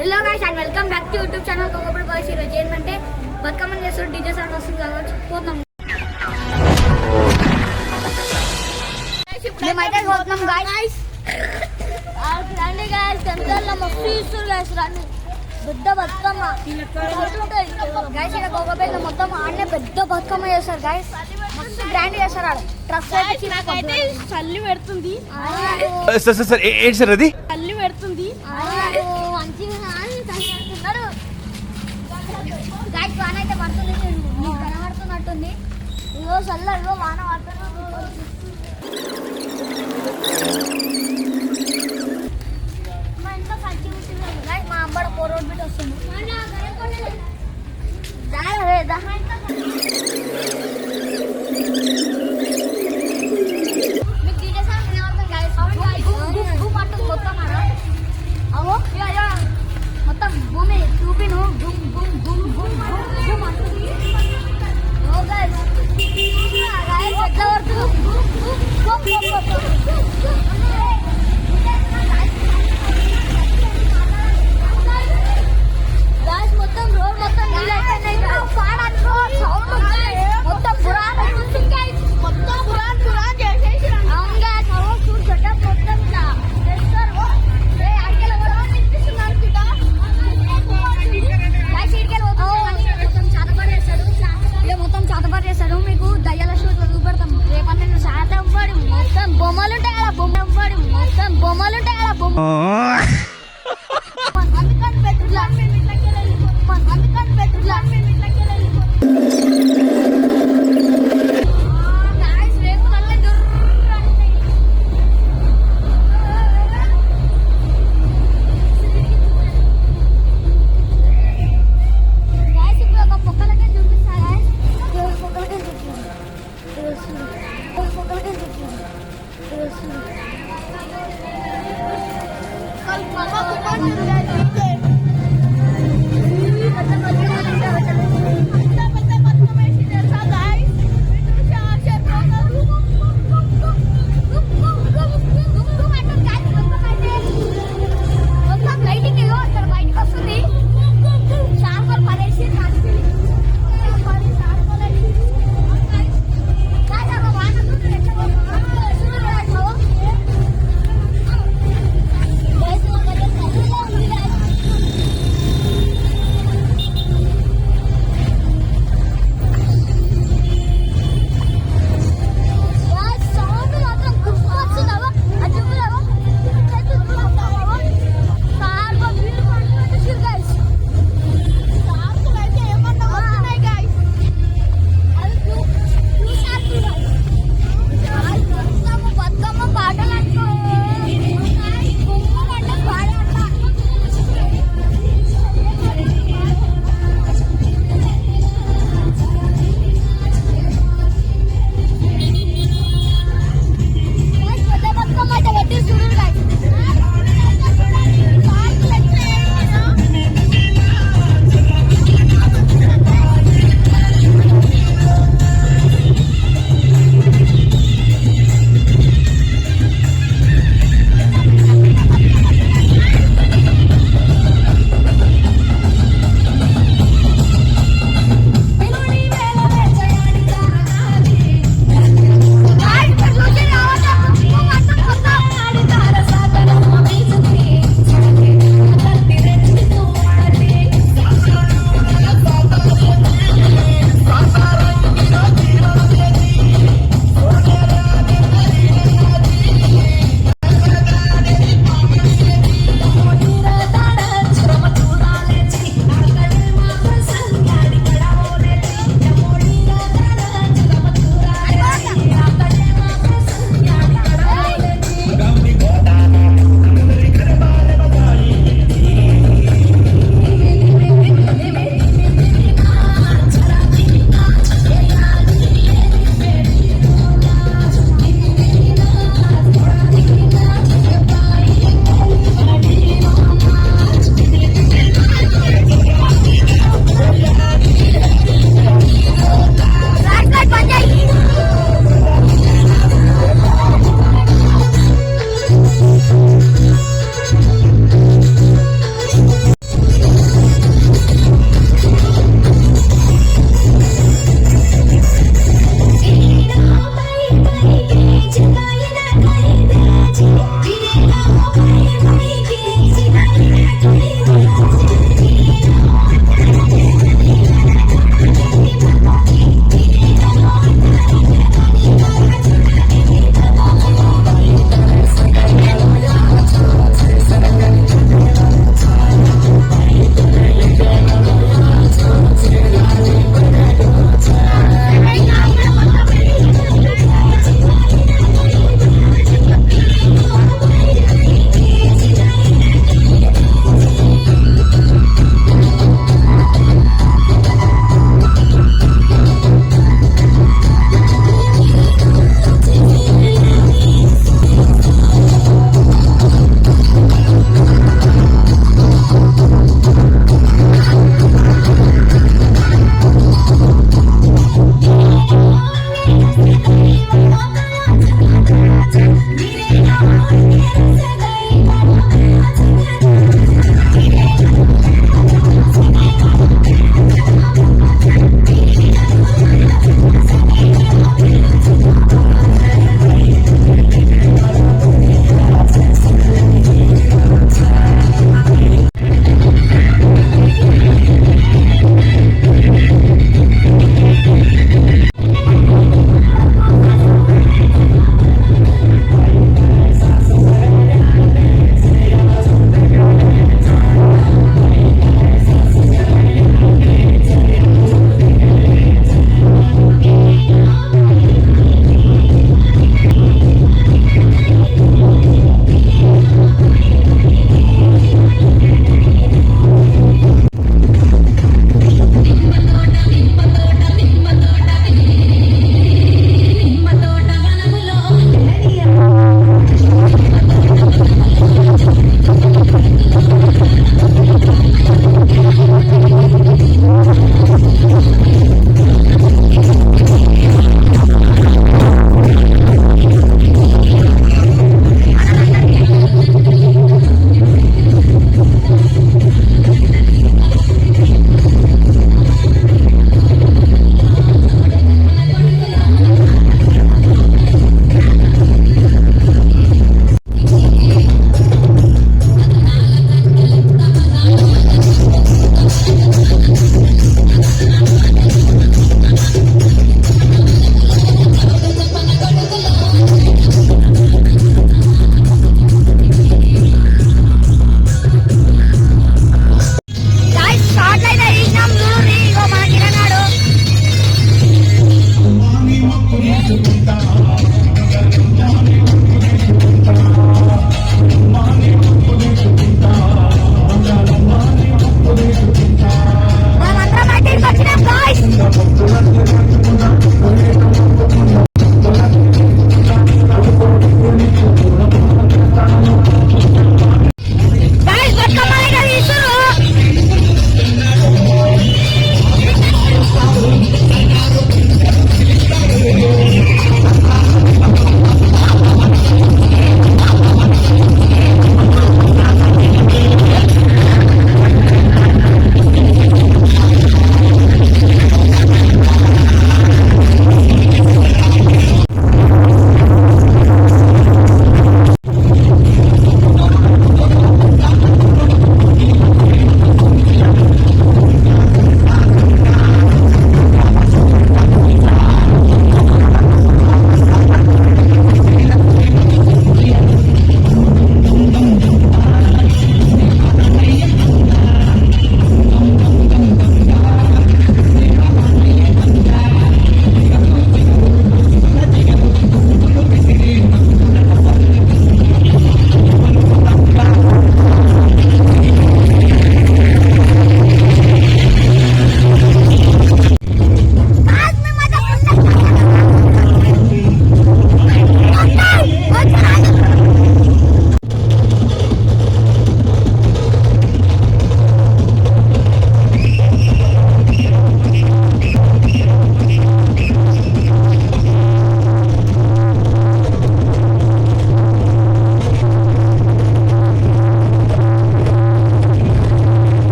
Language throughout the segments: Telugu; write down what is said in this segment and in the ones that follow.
Hello guys and welcome back to YouTube channel కోకోబుల్ బాయ్స్. ఈరోజు ఏంటంటే బతుకమ్మని చేస్తారు, డీజే సౌండ్ వస్తుంది కదా, పోతున్నాం. మేమైతే పోతున్నాం గాయ్స్. రండి గాయ్స్, గంటల్లో మస్తు ఇస్తారు గాయ్స్. రండి, పెద్ద బతుకమ్మ గాయ్స్. ఇక్కడ కోకోబెల్ మొత్తం ఆడనే పెద్ద బతుకమ్మ చేస్తారు గాయ్స్. మస్తు గ్రాండ్ చేస్తారు. ఆడ ట్రస్ట్ అయితే చల్లి పెడుతుంది. ఏంటి సార్ అది? చల్లి పెడుతుంది గాయస్. వాన అయితే పడుతుంది, మీకు కనబడుతున్నట్టుంది. ఇగో చల్లగా వాన పడుతుంది. మా ఇంట్లో సంచి ఉంటుంది గాయస్. మా అమ్మడ పోరోడ్ బిట్ వస్తుంది. మీకు డీజే సాంగ్ వినవద్దు గాయస్. పట్టు మొత్తం అవో మొత్తం భూమి చూపిను బుమ్ బుమ్ బుమ్ బుమ్ బుమ్ అంటుంది. ఓ గైస్ గాయస్ ఎట్లా పడుతుంది? గాయస్ మొత్తం రోడ్ మొత్తం నీళ్ళు అయిపోయినాయి. పాడనుకో సౌండ్ మొత్తం పురాణ మొత్తం పురాణ చేసేసి అవును గాయస్. అవో చూడు సెటప్ మొత్తం ఇట్లా చేస్తారు. మొత్తం చాతపాటు చేస్తాడు. మీకు దయ్యాల షో చూపెడతాం రేపటి శాతం పడి మొత్తం బొమ్మలు ఉంటాయి కదా, మొత్తం బొమ్మలు ఉంటాయి కదా,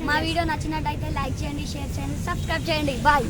మా వీడియో నచ్చినట్టయితే లైక్ చేయండి, షేర్ చేయండి, సబ్స్క్రైబ్ చేయండి. బాయ్.